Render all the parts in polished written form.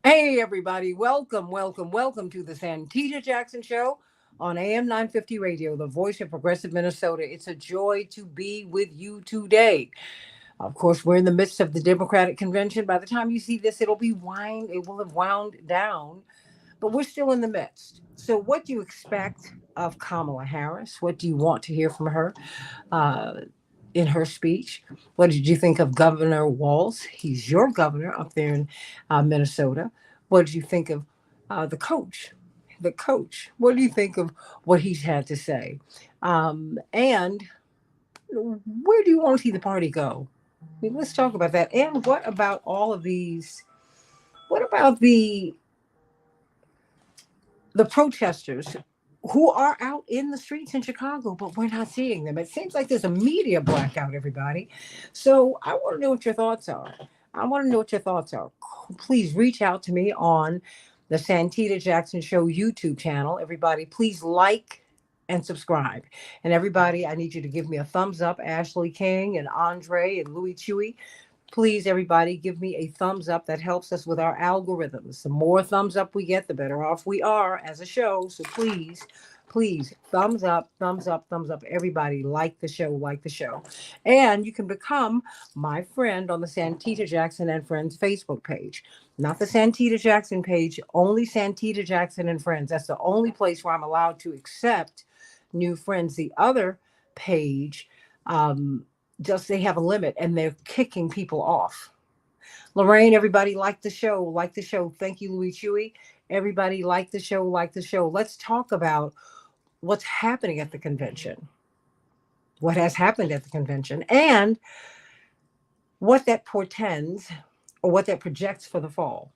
Hey, everybody. Welcome to the Santita Jackson Show on AM 950 Radio, the voice of progressive Minnesota. It's a joy to be with you today. Of course, we're in the midst of the Democratic convention. By the time you see this, it will have wound down, but we're still in the midst. So, what do you expect of Kamala Harris? What do you want to hear from her? Uh, in her speech. What did you think of Governor Walz? He's your governor up there in Minnesota. What did you think of the coach? The coach. What do you think of what he's had to say? And where do you want to see the party go? I mean, let's talk about that. And what about all of these? What about the protesters who are out in the streets in Chicago, but we're not seeing them? It seems like there's a media blackout, everybody. So I want to know what your thoughts are. I want to know what your thoughts are. Please reach out to me on the Santita Jackson Show YouTube channel. Everybody, please like and subscribe. And everybody, I need you to give me a thumbs up. Ashley King and Andre and Louis Chewy. Please, everybody, give me a thumbs up. That helps us with our algorithms. The more thumbs up we get, the better off we are as a show. So please, thumbs up, thumbs up, thumbs up. Everybody, like the show, like the show. And you can become my friend on the Santita Jackson and Friends Facebook page. Not the Santita Jackson page, only Santita Jackson and Friends. That's the only place where I'm allowed to accept new friends. The other page, just they have a limit and they're kicking people off. Lorraine, everybody like the show, like the show. Thank you, Louis Chewy. Everybody like the show, like the show. Let's talk about what's happening at the convention, what has happened at the convention, and what that portends or what that projects for the fall.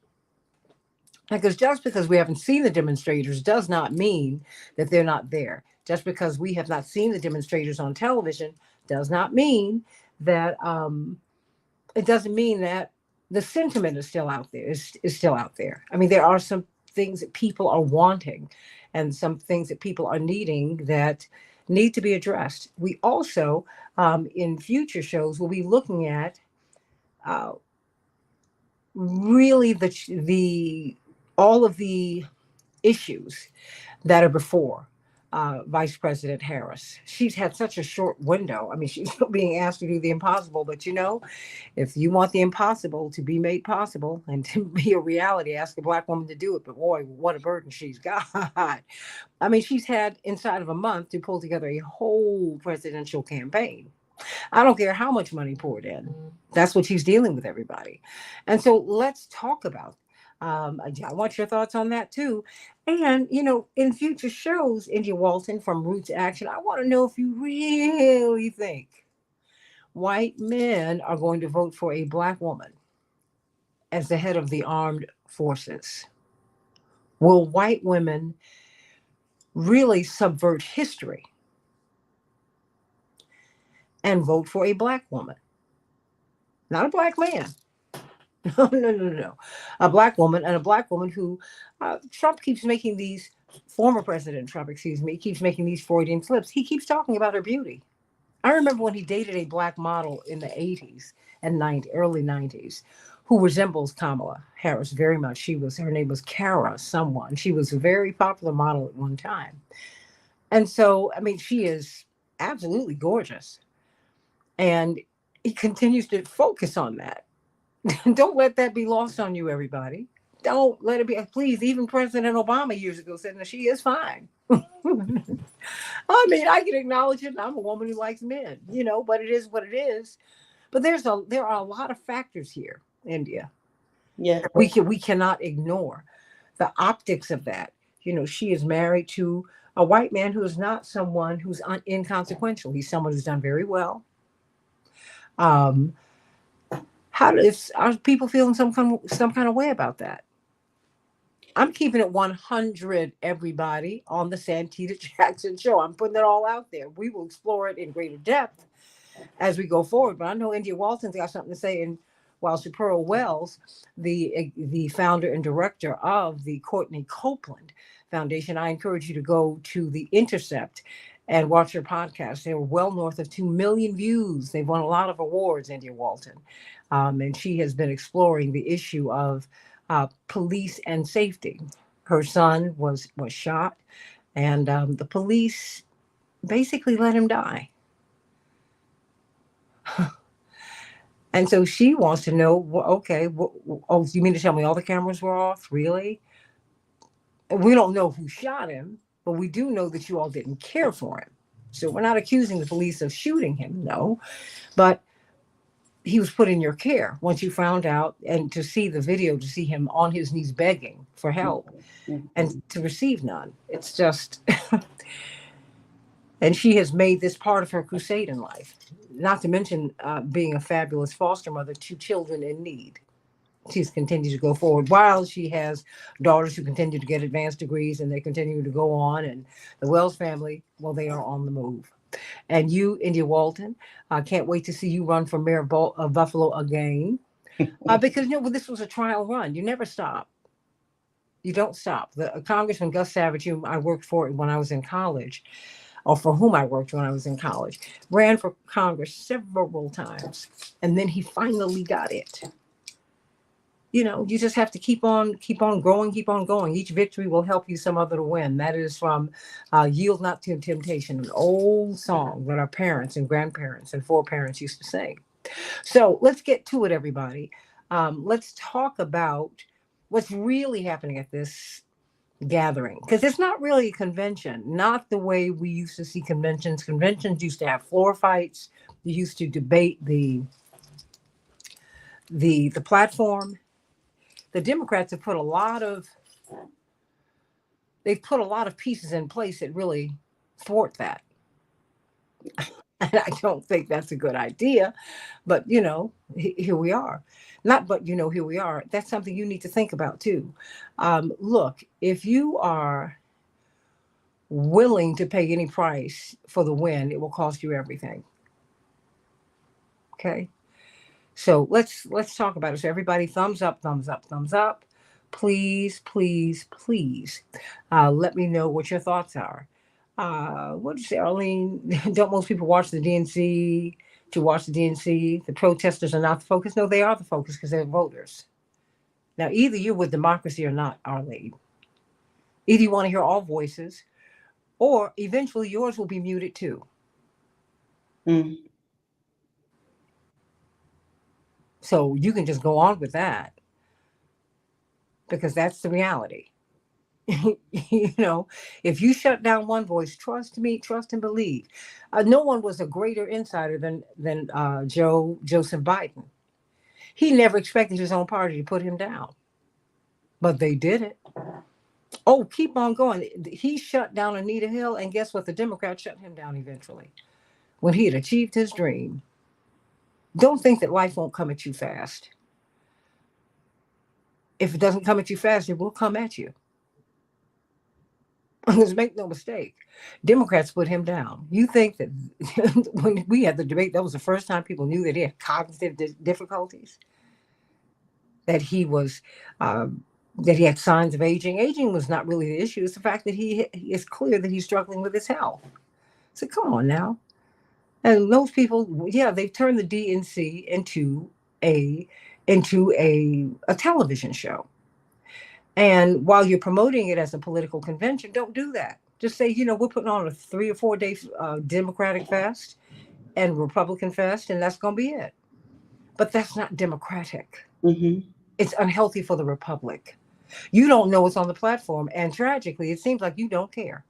Because just because we haven't seen the demonstrators does not mean that they're not there. Just because we have not seen the demonstrators on television does not mean that it doesn't mean that the sentiment is still out there. Is still out there. I mean, there are some things that people are wanting, and some things that people are needing that need to be addressed. We also, in future shows, will be looking at uh, really the all of the issues that are before Vice President Harris. She's had such a short window. I mean, she's being asked to do the impossible, but if you want the impossible to be made possible and to be a reality, ask a black woman to do it. But boy, what a burden she's got. I mean, she's had inside of a month to pull together a whole presidential campaign. I don't care how much money poured in. That's what she's dealing with, everybody. And so let's talk about. I want your thoughts on that too. And in future shows, India Walton from Roots Action, I want to know if you really think white men are going to vote for a black woman as the head of the armed forces. Will white women really subvert history and vote for a black woman? Not a black man. No. A black woman, and a black woman who Trump keeps making these, former President Trump, excuse me, keeps making these Freudian slips. He keeps talking about her beauty. I remember when he dated a black model in the 80s and early 90s who resembles Kamala Harris very much. Her name was Kara someone. She was a very popular model at one time. And so, I mean, she is absolutely gorgeous. And he continues to focus on that. Don't let that be lost on you, everybody. Don't let it be. Please, even President Obama years ago said that she is fine. I mean, I can acknowledge it. I'm a woman who likes men, but it is what it is. But there are a lot of factors here, India. Yeah. We cannot ignore the optics of that. She is married to a white man who is not someone who's inconsequential. He's someone who's done very well. Um, are people feeling some kind of way about that? I'm keeping it 100, everybody, on the Santita Jackson Show. I'm putting it all out there. We will explore it in greater depth as we go forward. But I know India Walton's got something to say. And while Shapiro Wells, the founder and director of the Courtney Copeland Foundation, I encourage you to go to The Intercept and watch her podcast. They were well north of 2 million views. They've won a lot of awards, India Walton. And she has been exploring the issue of police and safety. Her son was shot, and the police basically let him die. And so she wants to know, okay, oh, you mean to tell me all the cameras were off? Really? We don't know who shot him, but we do know that you all didn't care for him. So we're not accusing the police of shooting him, no. But he was put in your care once you found out, and to see the video, to see him on his knees begging for help and to receive none. It's just, and she has made this part of her crusade in life, not to mention being a fabulous foster mother to children in need. She's continued to go forward while she has daughters who continue to get advanced degrees and they continue to go on. And the Wells family, well, they are on the move. And you, India Walton, I can't wait to see you run for mayor of Buffalo again. Because, this was a trial run. You never stop. You don't stop. The Congressman Gus Savage, whom I worked for when I was in college, or for whom I worked when I was in college, ran for Congress several times. And then he finally got it. You just have to keep on growing, keep on going. Each victory will help you some other to win. That is from Yield Not to Temptation, an old song that our parents and grandparents and foreparents used to sing. So let's get to it, everybody. Let's talk about what's really happening at this gathering, because it's not really a convention, not the way we used to see conventions. Conventions used to have floor fights. You used to debate the platform. The Democrats have put a lot of pieces in place that really thwart that. And I don't think that's a good idea. But here we are. Not but here we are. That's something you need to think about too. Look, if you are willing to pay any price for the win, it will cost you everything. Okay. So let's talk about it. So everybody, thumbs up, thumbs up, thumbs up. Please, please, please, let me know what your thoughts are. What did you say, Arlene? Don't most people watch the DNC to watch the DNC? The protesters are not the focus. No, they are the focus because they're voters. Now, either you're with democracy or not, Arlene. Either you want to hear all voices, or eventually yours will be muted too. Mm. So you can just go on with that, because that's the reality. If you shut down one voice, trust me, trust and believe. No one was a greater insider than Joseph Biden. He never expected his own party to put him down, but they did it. Oh, keep on going. He shut down Anita Hill, and guess what? The Democrats shut him down eventually when he had achieved his dream. Don't think that life won't come at you fast. If it doesn't come at you fast, it will come at you. Let's make no mistake. Democrats put him down. You think that when we had the debate, that was the first time people knew that he had cognitive difficulties, that he was, that he had signs of aging. Aging was not really the issue. It's the fact that it's clear that he's struggling with his health. So come on now. And those people, yeah, they've turned the DNC into a television show. And while you're promoting it as a political convention, don't do that. Just say, we're putting on a 3 or 4 day Democratic fest and Republican fest, and that's going to be it. But that's not democratic. Mm-hmm. It's unhealthy for the republic. You don't know what's on the platform, and tragically, it seems like you don't care.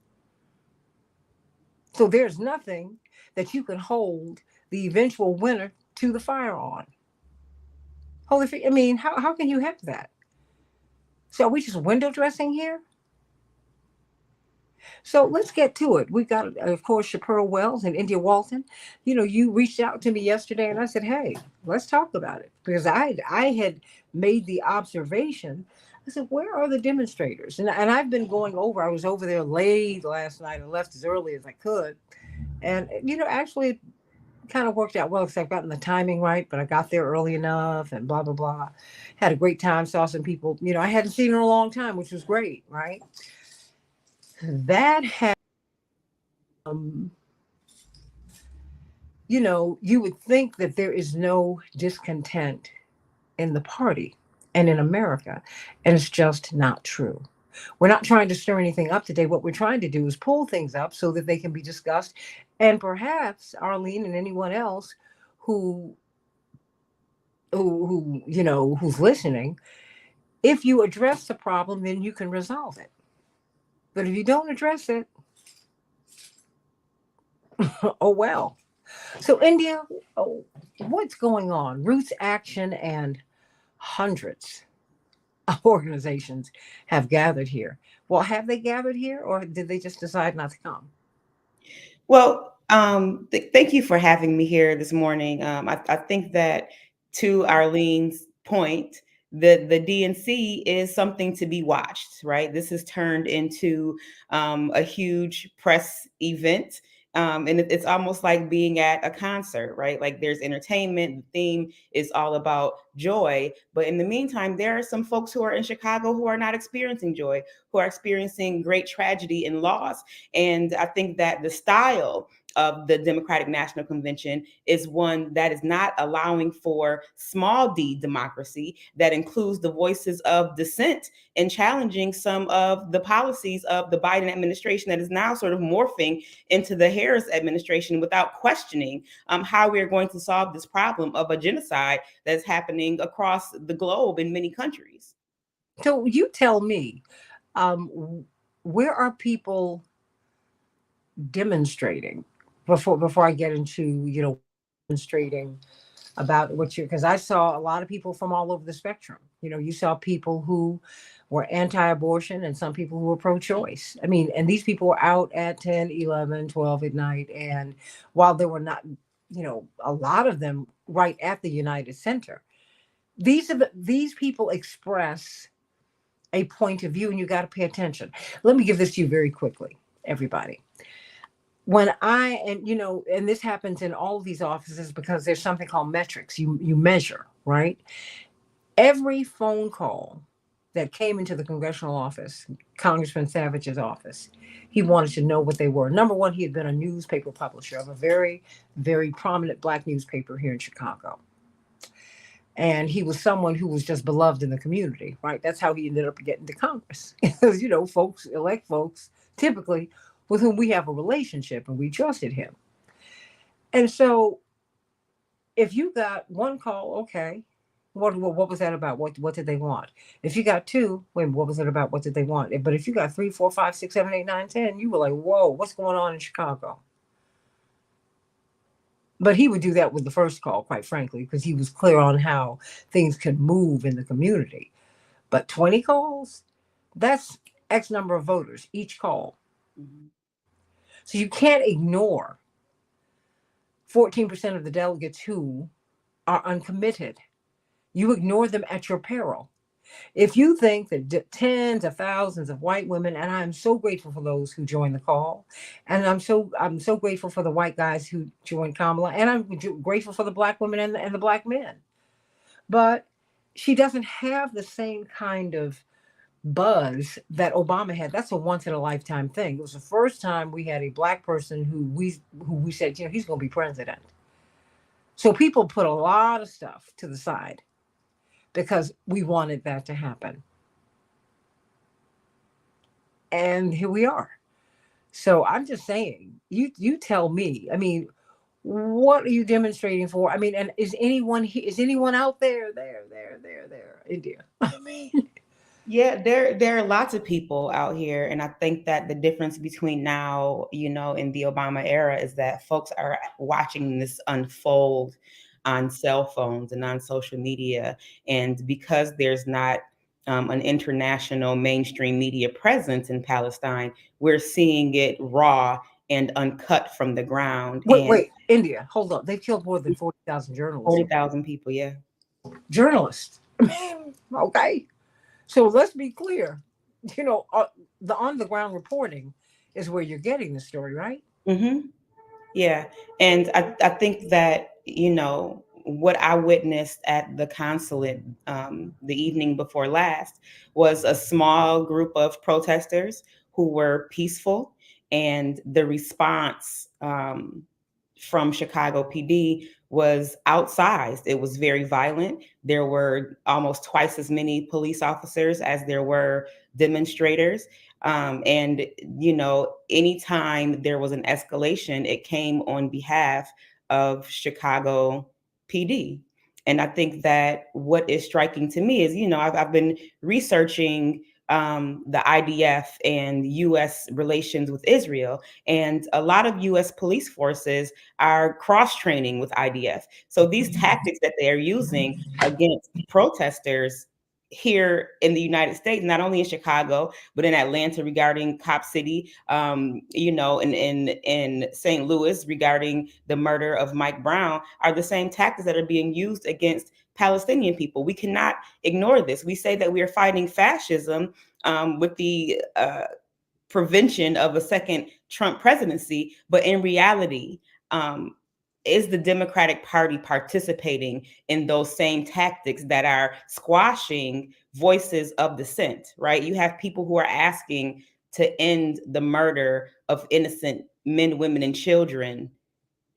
So there's nothing that you can hold the eventual winner to the fire on. I mean, how can you have that? So are we just window dressing here? So let's get to it. We've got, of course, Chappelle Wells and India Walton. You reached out to me yesterday, and I said, hey, let's talk about it. Because I had made the observation. I said, where are the demonstrators? And I've been going over. I was over there late last night and left as early as I could. And, actually, it kind of worked out well because I've gotten the timing right, but I got there early enough and blah, blah, blah. Had a great time, saw some people, I hadn't seen in a long time, which was great, right? That had, you would think that there is no discontent in the party. and in America. And it's just not true. We're not trying to stir anything up today. What we're trying to do is pull things up so that they can be discussed. And perhaps Arlene and anyone else who who's listening, if you address the problem, then you can resolve it. But if you don't address it, oh well. So India, oh, what's going on? Roots Action and hundreds of organizations have gathered here. Well, have they gathered here, or did they just decide not to come? Well, thank you for having me here this morning. I think that to Arlene's point, the DNC is something to be watched, right? This has turned into a huge press event. And it's almost like being at a concert, right? Like there's entertainment, the theme is all about joy. But in the meantime, there are some folks who are in Chicago who are not experiencing joy, who are experiencing great tragedy and loss. And I think that the style of the Democratic National Convention is one that is not allowing for small d democracy, that includes the voices of dissent and challenging some of the policies of the Biden administration that is now sort of morphing into the Harris administration without questioning how we are going to solve this problem of a genocide that's happening across the globe in many countries. So you tell me, where are people demonstrating before I get into demonstrating about what you, because I saw a lot of people from all over the spectrum. You saw people who were anti-abortion and some people who were pro-choice. I mean, and these people were out at 10, 11, 12 at night. And while there were not, a lot of them right at the United Center, these people express a point of view, and you got to pay attention. Let me give this to you very quickly, everybody. When and this happens in all of these offices because there's something called metrics. You measure, right? Every phone call that came into the congressional office, Congressman Savage's office, he wanted to know what they were. Number one, he had been a newspaper publisher of a very, very prominent Black newspaper here in Chicago. And he was someone who was just beloved in the community, right? That's how he ended up getting to Congress. Because, folks elect folks typically with whom we have a relationship and we trusted him. And so if you got one call, okay, what was that about? What did they want? If you got two, wait, what was it about? What did they want? But if you got 3, 4, 5, 6, 7, 8, 9, 10, you were like, whoa, what's going on in Chicago? But he would do that with the first call, quite frankly, because he was clear on how things could move in the community. But 20 calls, that's X number of voters each call. Mm-hmm. So you can't ignore 14% of the delegates who are uncommitted. You ignore them at your peril. If you think that tens of thousands of white women, and I'm so grateful for those who joined the call, and I'm so grateful for the white guys who joined Kamala, and I'm grateful for the Black women and the Black men. But she doesn't have the same kind of buzz that Obama had. That's a once in a lifetime thing. It was the first time we had a Black person who we said, he's going to be president. So people put a lot of stuff to the side because we wanted that to happen. And here we are. So I'm just saying, you tell me, I mean, what are you demonstrating for? I mean, and is anyone out there, India? I mean, yeah, there are lots of people out here. And I think that the difference between now, in the Obama era is that folks are watching this unfold on cell phones and on social media. And because there's not an international mainstream media presence in Palestine, we're seeing it raw and uncut from the ground. Wait, India, hold on. They've killed more than 40,000 journalists. 40,000 people, yeah. Journalists. Okay. So let's be clear. The on the ground reporting is where you're getting the story, right? Mm-hmm. Yeah. And I think that, what I witnessed at the consulate the evening before last was a small group of protesters who were peaceful. And the response from Chicago PD was outsized. It was very violent. There were almost twice as many police officers as there were demonstrators. And, anytime there was an escalation, it came on behalf of Chicago PD. And I think that what is striking to me is, I've been researching the IDF and U.S. relations with Israel, and a lot of U.S. police forces are cross training with IDF. So these tactics that they are using against protesters here in the United States, not only in Chicago, but in Atlanta regarding Cop City, in St. Louis regarding the murder of Mike Brown, are the same tactics that are being used against Palestinian people. We cannot ignore this. We say that we are fighting fascism with the prevention of a second Trump presidency, but in reality, um, is the Democratic Party participating in those same tactics that are squashing voices of dissent, right? You have people who are asking to end the murder of innocent men, women, and children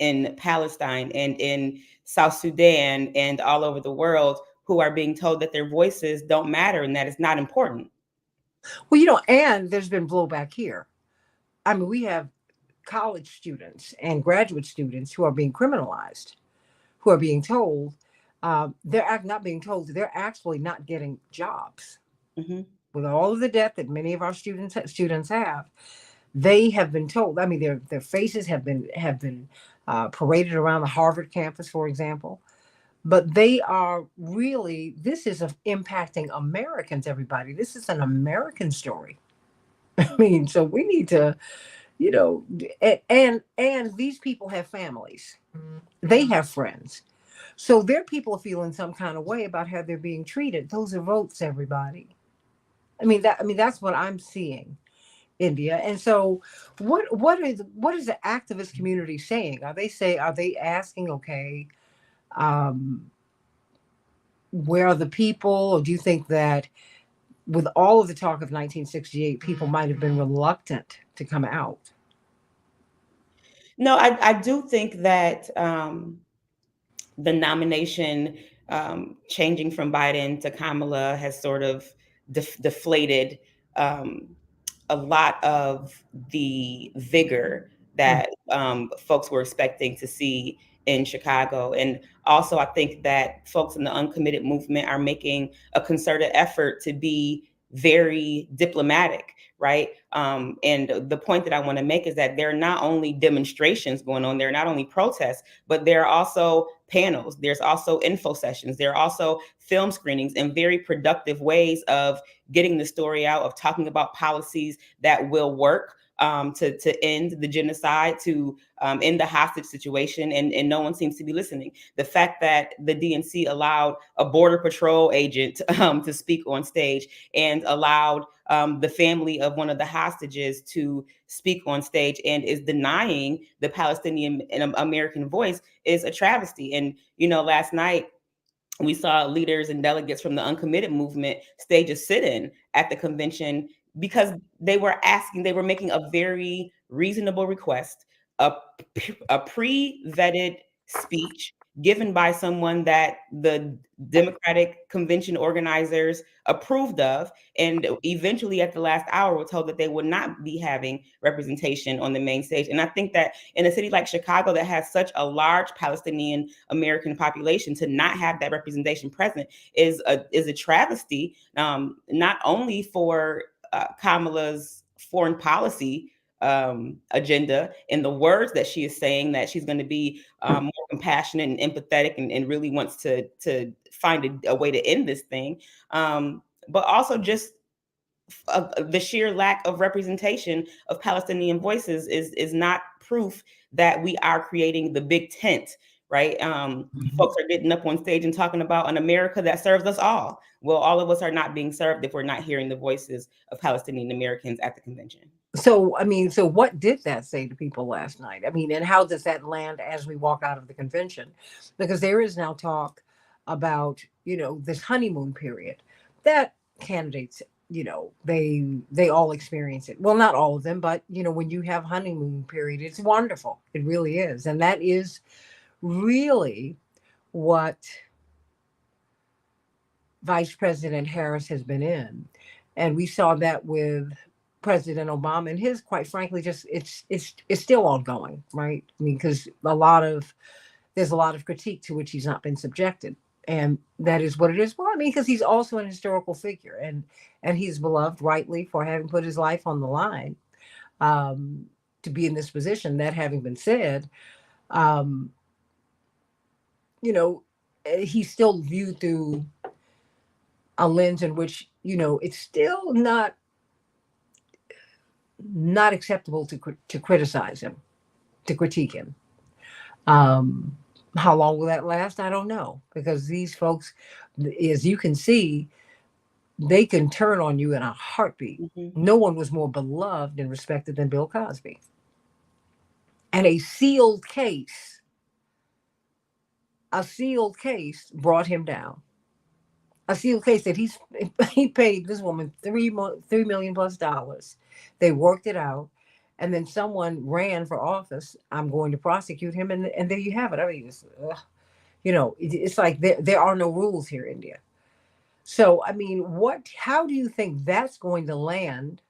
in Palestine and in South Sudan and all over the world, who are being told that their voices don't matter and that it's not important. Well, and there's been blowback here. I mean, we have college students and graduate students who are being criminalized, who are being told not being told, they're actually not getting jobs. Mm-hmm. With all of the debt that many of our students have, they have been told. I mean, their faces have been paraded around the Harvard campus, for example. But they are really, this is impacting Americans. Everybody, this is an American story. I mean, so we need to, and these people have families, they have friends, so their people are feeling some kind of way about how they're being treated. Those are votes, everybody. That's what I'm seeing, India. And so what is the activist community saying? Are they asking, okay, um where are the people? Or do you think that with all of the talk of 1968, people might have been reluctant to come out? No, I do think that the nomination changing from Biden to Kamala has sort of deflated um, a lot of the vigor Mm. that folks were expecting to see in Chicago. And also, I think that folks in the uncommitted movement are making a concerted effort to be very diplomatic, right? And the point that I want to make is that there are not only demonstrations going on, there are not only protests, but there are also panels, there's also info sessions, there are also film screenings, and very productive ways of getting the story out, of talking about policies that will work to end the genocide, to end the hostage situation, and no one seems to be listening. The fact that the DNC allowed a border patrol agent to speak on stage and allowed the family of one of the hostages to speak on stage and is denying the Palestinian and American voice is a travesty. And last night we saw leaders and delegates from the uncommitted movement stage a sit-in at the convention because they were making a very reasonable request, a, a pre-vetted speech given by someone that the Democratic convention organizers approved of, and eventually at the last hour were told that they would not be having representation on the main stage. And I think that in a city like Chicago that has such a large Palestinian American population, to not have that representation present is a travesty, not only for Kamala's foreign policy agenda and the words that she is saying, that she's going to be more compassionate and empathetic, and really wants to find a way to end this thing, but also just the sheer lack of representation of Palestinian voices is not proof that we are creating the big tent, right? Folks are getting up on stage and talking about an America that serves us all. Well, all of us are not being served if we're not hearing the voices of Palestinian Americans at the convention. So what did that say to people last night? I mean, and how does that land as we walk out of the convention? Because there is now talk about, this honeymoon period that candidates, they all experience it. Well, not all of them, but when you have honeymoon period, it's wonderful. It really is. And that is really what Vice President Harris has been in. And we saw that with President Obama and his, quite frankly, just it's still ongoing, right? I mean, because there's a lot of critique to which he's not been subjected. And that is what it is. Well, I mean, because he's also an historical figure, and he's beloved rightly for having put his life on the line, um, to be in this position. That having been said, um, you know, he's still viewed through a lens in which, it's still not acceptable to criticize him, to critique him. Um, how long will that last? I don't know, because these folks, as you can see, they can turn on you in a heartbeat. Mhm. No one was more beloved and respected than Bill Cosby. And a sealed case brought him down. A sealed case that he paid this woman $3 million plus dollars. They worked it out, and then someone ran for office. I'm going to prosecute him, and there you have it. I mean, it's like there are no rules here, India. So I mean, how do you think that's going to land?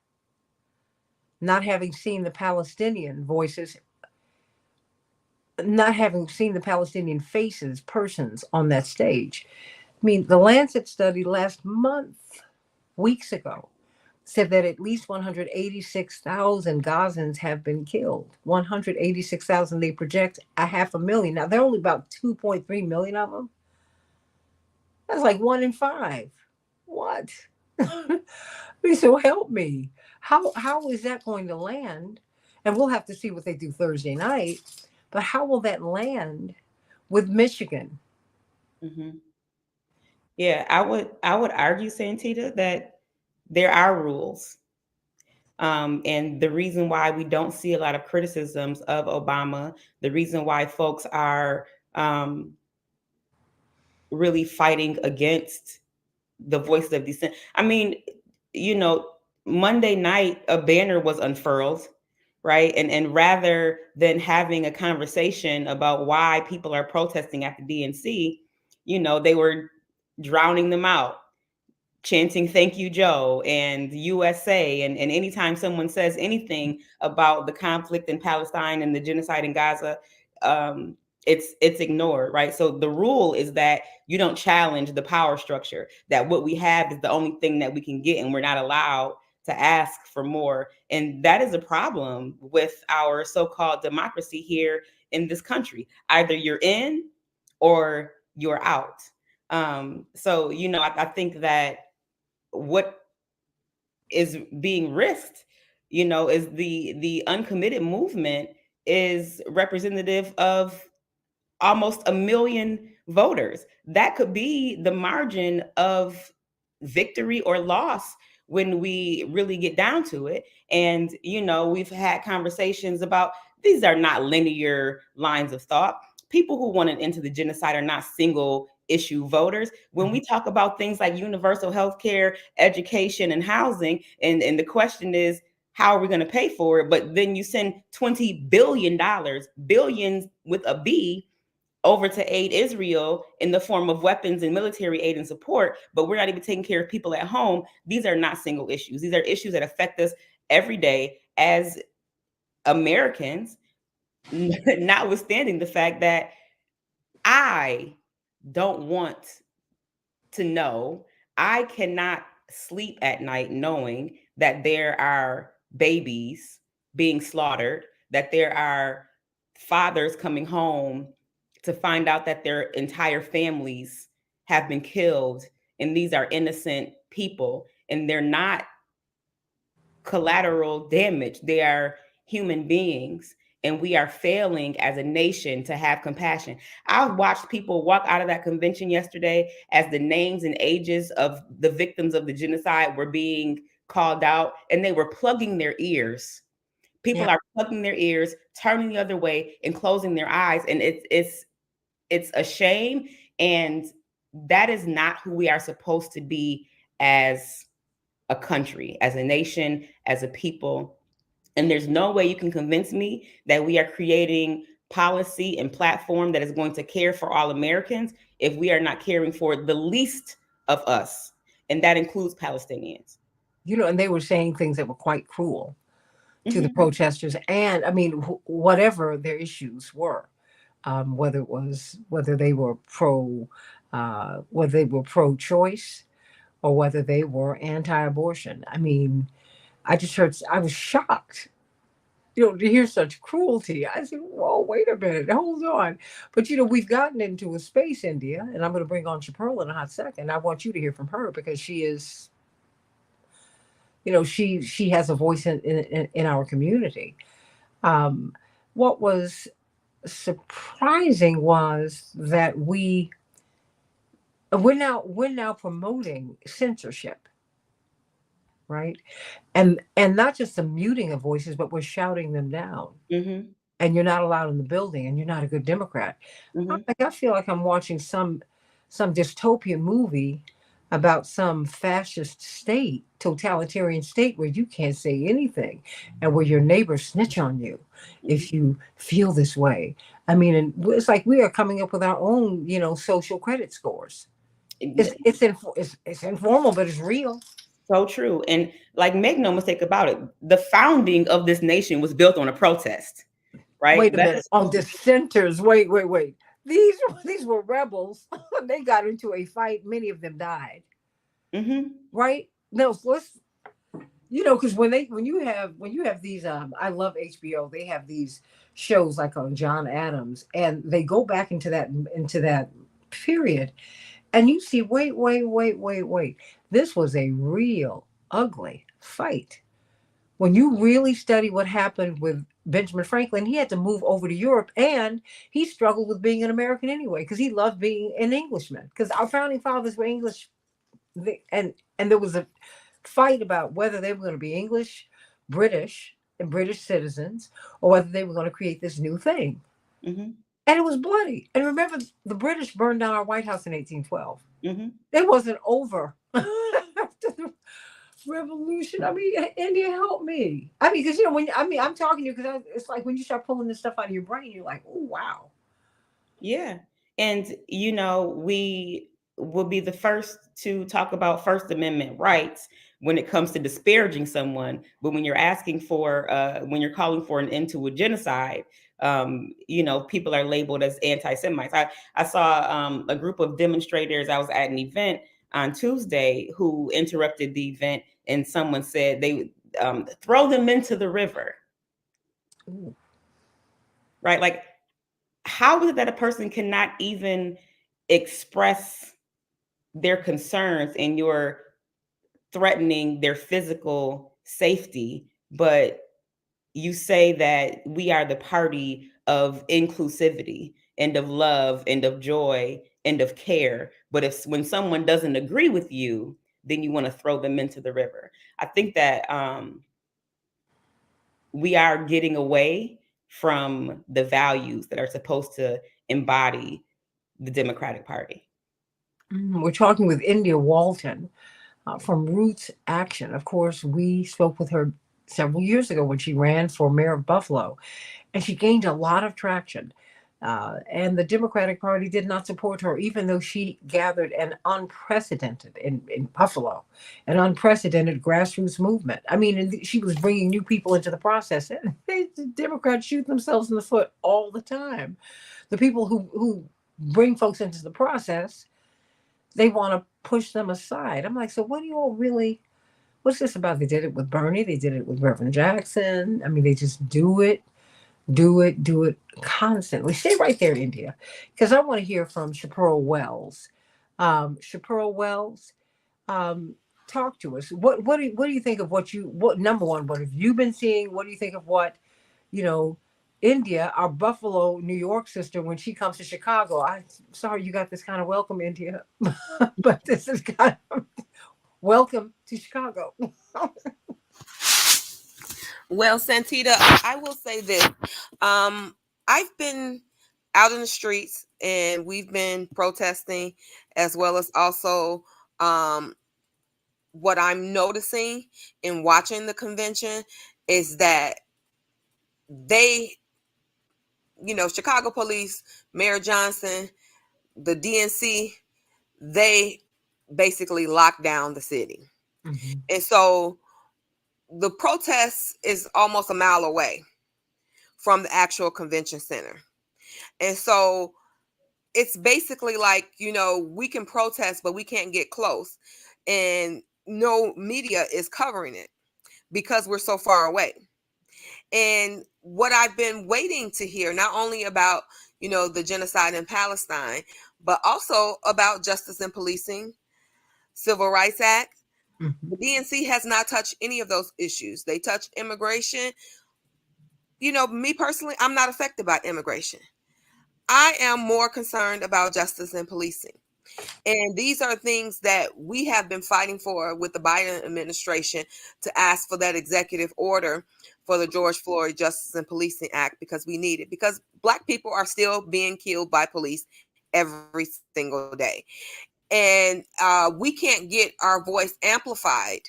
Not having seen the Palestinian voices, not having seen the Palestinian faces, persons on that stage. I mean, the Lancet study last month, weeks ago, said that at least 186,000 Gazans have been killed. 186,000, they project a half a million. Now, there are only about 2.3 million of them. That's like one in five. What? Please, so help me. How is that going to land? And we'll have to see what they do Thursday night. But how will that land with Michigan? Mhm. Yeah, I would argue, Santita, that there are rules. And the reason why we don't see a lot of criticisms of Obama, the reason why folks are um, really fighting against the voices of dissent. I mean, you know, Monday night a banner was unfurled, right? And rather than having a conversation about why people are protesting at the DNC, they were drowning them out, chanting "Thank you, Joe" and USA, and anytime someone says anything about the conflict in Palestine and the genocide in Gaza, um, it's ignored, right? So the rule is that you don't challenge the power structure. That what we have is the only thing that we can get, and we're not allowed to ask for more. And that is a problem with our so-called democracy here in this country. Either you're in or you're out. So I think that what is being risked, is the uncommitted movement is representative of almost a million voters. That could be the margin of victory or loss when we really get down to it. And, we've had conversations about these are not linear lines of thought. People who want an end to the genocide are not single issue voters. When we talk about things like universal health care, education, and housing, and the question is, how are we going to pay for it? But then you send $20 billion, billions with a B, over to aid Israel in the form of weapons and military aid and support, but we're not even taking care of people at home. These are not single issues. These are issues that affect us every day as Americans, notwithstanding the fact that I don't want to know, I cannot sleep at night knowing that there are babies being slaughtered, that there are fathers coming home to find out that their entire families have been killed, and these are innocent people, and they're not collateral damage. They are human beings, and we are failing as a nation to have compassion. I watched people walk out of that convention yesterday as the names and ages of the victims of the genocide were being called out, and they were plugging their ears. People Yeah. are plugging their ears, turning the other way, and closing their eyes, and it's a shame. And that is not who we are supposed to be as a country, as a nation, as a people. And there's no way you can convince me that we are creating policy and platform that is going to care for all Americans if we are not caring for the least of us, and that includes Palestinians. And they were saying things that were quite cruel to the Mm-hmm. protesters, and I mean, whatever their issues were, whether they were pro-choice or whether they were anti-abortion. I mean, I was shocked, to hear such cruelty. I said, whoa, wait a minute, hold on. But, we've gotten into a space, India, and I'm going to bring on Chaperl in a hot second. I want you to hear from her because she is, she has a voice in our community. Um, what was surprising was that we're now promoting censorship, right? And not just the muting of voices, but we're shouting them down. Mm-hmm. And you're not allowed in the building, and you're not a good Democrat. Mm-hmm. I feel like I'm watching some dystopian movie about some fascist state, totalitarian state where you can't say anything, and where your neighbors snitch on you if you feel this way. I mean, and it's like we are coming up with our own, social credit scores. It's Mm-hmm. it's informal, but it's real. So true. And like, make no mistake about it, the founding of this nation was built on a protest, right? Wait a That's minute. On dissenters. Wait. These were rebels. They got into a fight. Many of them died. mm-hmm. Right? No, so let's because when you have these I love HBO. They have these shows like on John Adams, and they go back into that period, and you see, wait. This was a real ugly fight. When you really study what happened with Benjamin Franklin, he had to move over to Europe, and he struggled with being an American anyway because he loved being an Englishman. Because our founding fathers were English, and there was a fight about whether they were going to be English, British, and British citizens, or whether they were going to create this new thing. Mm-hmm. And it was bloody. And remember, the British burned down our White House in 1812. Mm-hmm. It wasn't over after the revolution. I mean, India, help me. I mean, because I'm talking to you because it's like when you start pulling this stuff out of your brain, you're like, oh wow. Yeah. And, we will be the first to talk about First Amendment rights when it comes to disparaging someone. But when you're when you're calling for an end to a genocide, people are labeled as anti-Semites. I saw a group of demonstrators. I was at an event on Tuesday who interrupted the event, and someone said they throw them into the river. Ooh. Right? Like, how is it that a person cannot even express their concerns and you're threatening their physical safety, but you say that we are the party of inclusivity and of love and of joy and of care, but when someone doesn't agree with you, then you want to throw them into the river. I think that we are getting away from the values that are supposed to embody the Democratic Party. We're talking with India Walton from Roots Action. Of course, we spoke with her several years ago when she ran for mayor of Buffalo, and she gained a lot of traction. And the Democratic Party did not support her, even though she gathered an unprecedented in Buffalo, an unprecedented grassroots movement. I mean, and she was bringing new people into the process. And the Democrats shoot themselves in the foot all the time. The people who bring folks into the process, they want to push them aside. I'm like, so what do you all really? What's this about? They did it with Bernie. They did it with Reverend Jackson. I mean, they just do it constantly. Stay right there, India, because I want to hear from Chaperl Wells. Chaperl Wells, talk to us. What do you think of what number one? What have you been seeing? What do you think of what you know? India, our Buffalo, New York sister, when she comes to Chicago, I'm sorry you got this kind of welcome, India, but this is kind of welcome to Chicago. Well, Santita, I will say this. I've been out in the streets and we've been protesting, as well as also what I'm noticing in watching the convention is that they Chicago police, Mayor Johnson, the DNC, they basically locked down the city. Mm-hmm. And so the protest is almost a mile away from the actual convention center. And so it's basically like, we can protest, but we can't get close. And no media is covering it because we're so far away. And what I've been waiting to hear, not only about, the genocide in Palestine, but also about justice and policing, Civil Rights Act. Mm-hmm. The DNC has not touched any of those issues. They touched immigration. Me personally, I'm not affected by immigration. I am more concerned about justice and policing. And these are things that we have been fighting for with the Biden administration, to ask for that executive order for the George Floyd Justice and Policing Act, because we need it. Because Black people are still being killed by police every single day. And we can't get our voice amplified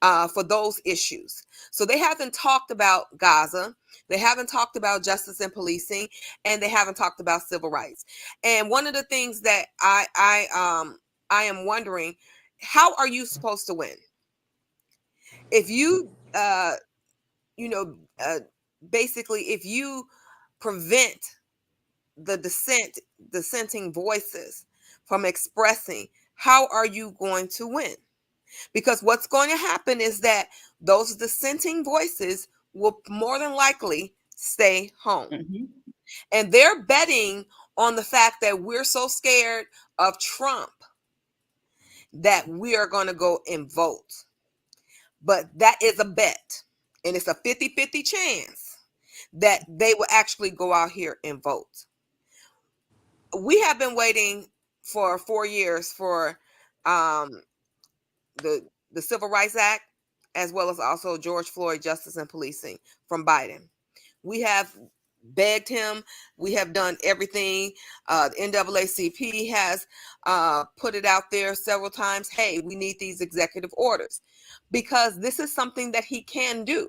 for those issues. So they haven't talked about Gaza. They haven't talked about justice and policing, and they haven't talked about civil rights. And one of the things that I am wondering, how are you supposed to win if you you know basically if you prevent the dissenting voices from expressing? How are you going to win? Because what's going to happen is that those dissenting voices will more than likely stay home. Mm-hmm. And they're betting on the fact that we're so scared of Trump that we are going to go and vote. But that is a bet. And it's a 50-50 chance that they will actually go out here and vote. We have been waiting for 4 years for um, the Civil Rights Act, as well as also George Floyd Justice and Policing from Biden. We have begged him. We have done everything. The NAACP has put it out there several times. Hey, we need these executive orders, because this is something that he can do.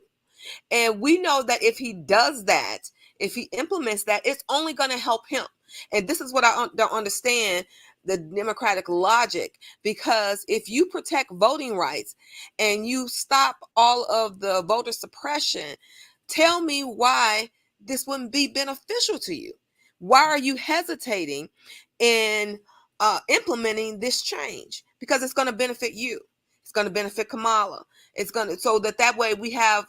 And we know that if he does that, if he implements that, it's only going to help him. And this is what I don't understand, the Democratic logic, because if you protect voting rights and you stop all of the voter suppression, tell me why this wouldn't be beneficial to you. Why are you hesitating in implementing this change? Because it's going to benefit you. It's going to benefit Kamala. It's going to, so that way we have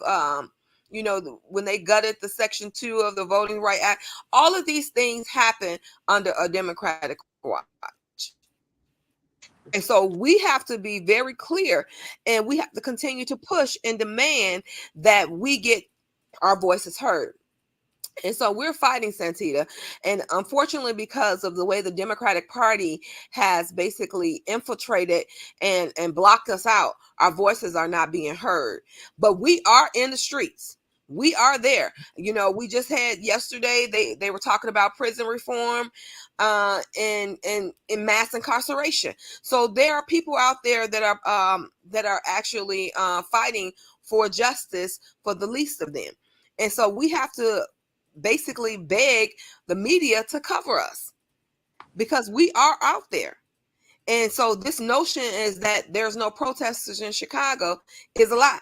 when they gutted the Section 2 of the Voting Right Act, all of these things happen under a Democratic watch. And so we have to be very clear, and we have to continue to push and demand that we get our voices heard. And so we're fighting, Santita. And unfortunately, because of the way the Democratic Party has basically infiltrated and blocked us out, our voices are not being heard. But we are in the streets. We are there. We just had yesterday, they were talking about prison reform and in mass incarceration. So there are people out there that are actually fighting for justice for the least of them. And so we have to basically beg the media to cover us, because we are out there. And so this notion is that there's no protesters in Chicago is a lie.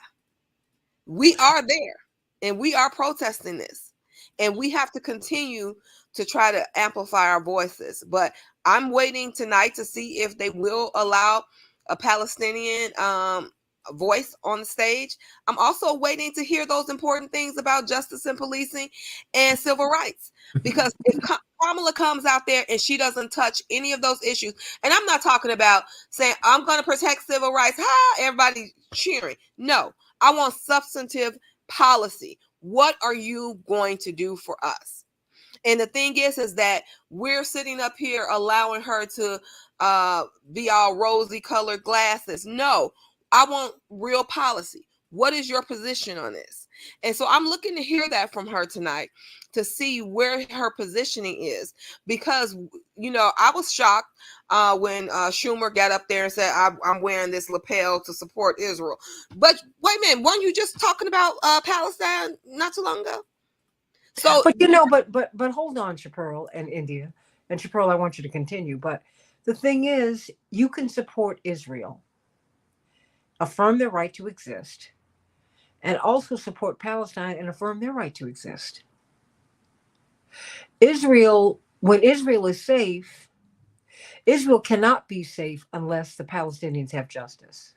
We are there, and we are protesting this, and we have to continue to try to amplify our voices. But I'm waiting tonight to see if they will allow a Palestinian voice on the stage. I'm also waiting to hear those important things about justice and policing and civil rights, because if Kamala comes out there and she doesn't touch any of those issues, and I'm not talking about saying I'm going to protect civil rights, everybody cheering. No, I want substantive policy. What are you going to do for us? And the thing is that we're sitting up here allowing her to be all rosy colored glasses. No, I want real policy. What is your position on this? And so I'm looking to hear that from her tonight, to see where her positioning is, because I was shocked when Schumer got up there and said, I'm wearing this lapel to support Israel. But wait a minute, weren't you just talking about Palestine not too long ago? So But but hold on, Chaparral and India. And Chaparral, I want you to continue. But the thing is, you can support Israel, affirm their right to exist, and also support Palestine and affirm their right to exist. Israel, when Israel is safe, Israel cannot be safe unless the Palestinians have justice.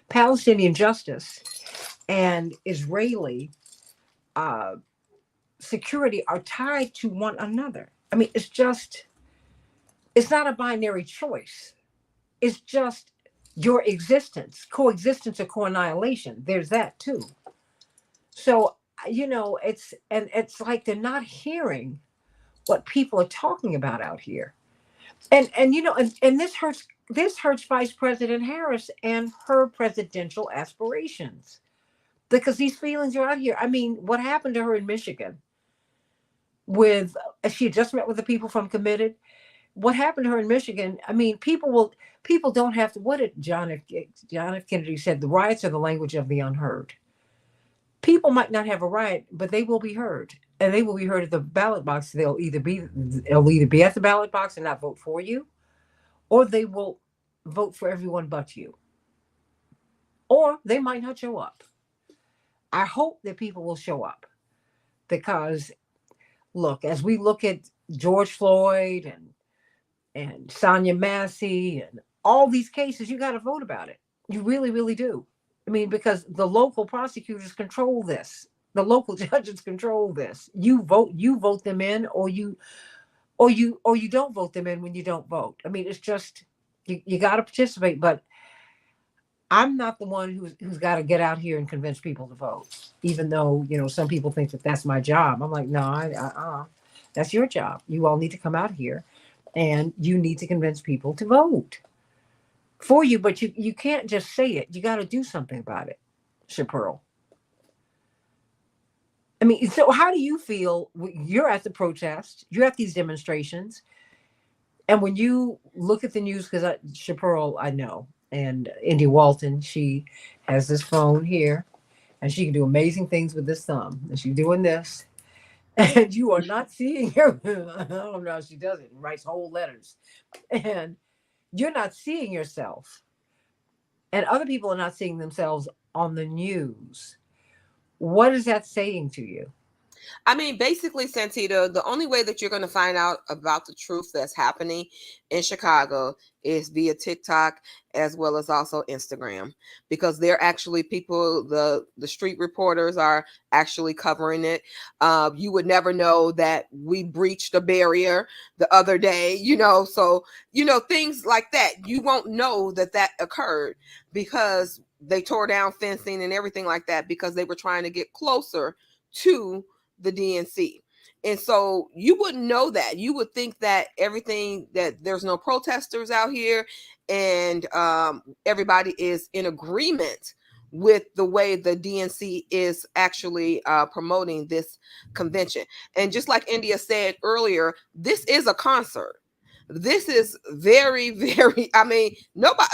Palestinian justice and Israeli uh, security are tied to one another. I mean, it's not a binary choice. It's just your existence, coexistence or co-annihilation. There's that too. So, it's like they're not hearing what people are talking about out here. And this hurts Vice President Harris and her presidential aspirations because these feelings are out here. I mean, what happened to her in Michigan with she had just met with the people from Committed. What happened to her in Michigan? I mean, people don't have to. What did John F. Kennedy said? The riots are the language of the unheard. People might not have a riot, but they will be heard, and they will be heard at the ballot box. They'll either be at the ballot box and not vote for you, or they will vote for everyone but you, or they might not show up. I hope that people will show up because look, as we look at George Floyd and Sonia Massey and all these cases, you got to vote about it. You really, really do. I mean, because the local prosecutors control this. The local judges control this. You vote them in, or you don't vote them in when you don't vote. I mean, it's just you got to participate. But I'm not the one who's got to get out here and convince people to vote. Even though some people think that that's my job. I'm like, no, that's your job. You all need to come out here, and you need to convince people to vote for you. But you can't just say it. You got to do something about it, Chaparral. I mean, so how do you feel? You're at the protest. You're at these demonstrations. And when you look at the news, because Chaparral, I know, and Indy Walton, she has this phone here, and she can do amazing things with this thumb. And she's doing this, and you are not seeing her. I don't know how she does it. Writes whole letters, and you're not seeing yourself, and other people are not seeing themselves on the news. What is that saying to you? I mean, basically, Santita, the only way that you're going to find out about the truth that's happening in Chicago is via TikTok as well as also Instagram, because they're actually people, the street reporters are actually covering it. You would never know that we breached a barrier the other day, so, things like that. You won't know that occurred because they tore down fencing and everything like that because they were trying to get closer to the DNC. And so you wouldn't know that. You would think that that there's no protesters out here and everybody is in agreement with the way the DNC is actually promoting this convention. And just like India said earlier, this is a concert. This is very, very, I mean, nobody,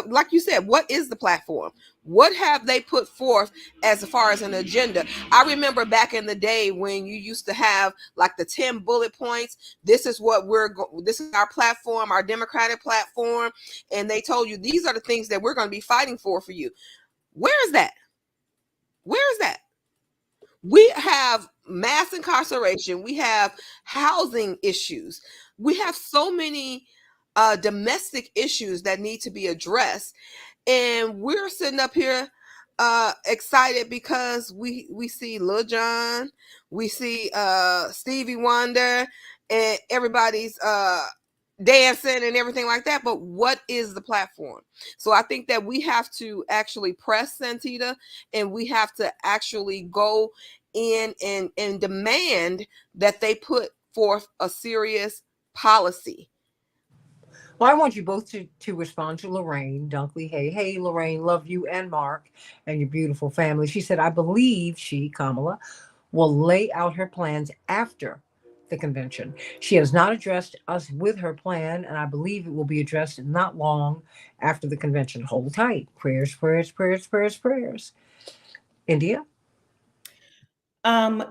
like you said, what is the platform? What have they put forth as far as an agenda? I remember back in the day when you used to have like the 10 bullet points. This is this is our platform, our Democratic platform. And they told you, these are the things that we're going to be fighting for you. Where is that? Where is that? We have mass incarceration. We have housing issues. We have so many domestic issues that need to be addressed. And we're sitting up here excited because we see Lil Jon, we see Stevie Wonder, and everybody's dancing and everything like that. But what is the platform? So I think that we have to actually press Santita, and we have to actually go in and demand that they put forth a serious policy. Well, I want you both to respond to Lorraine Dunkley. Hey, Lorraine, love you and Mark and your beautiful family. She said, I believe Kamala, will lay out her plans after the convention. She has not addressed us with her plan, and I believe it will be addressed not long after the convention. Hold tight. Prayers, prayers, prayers, prayers, prayers. India?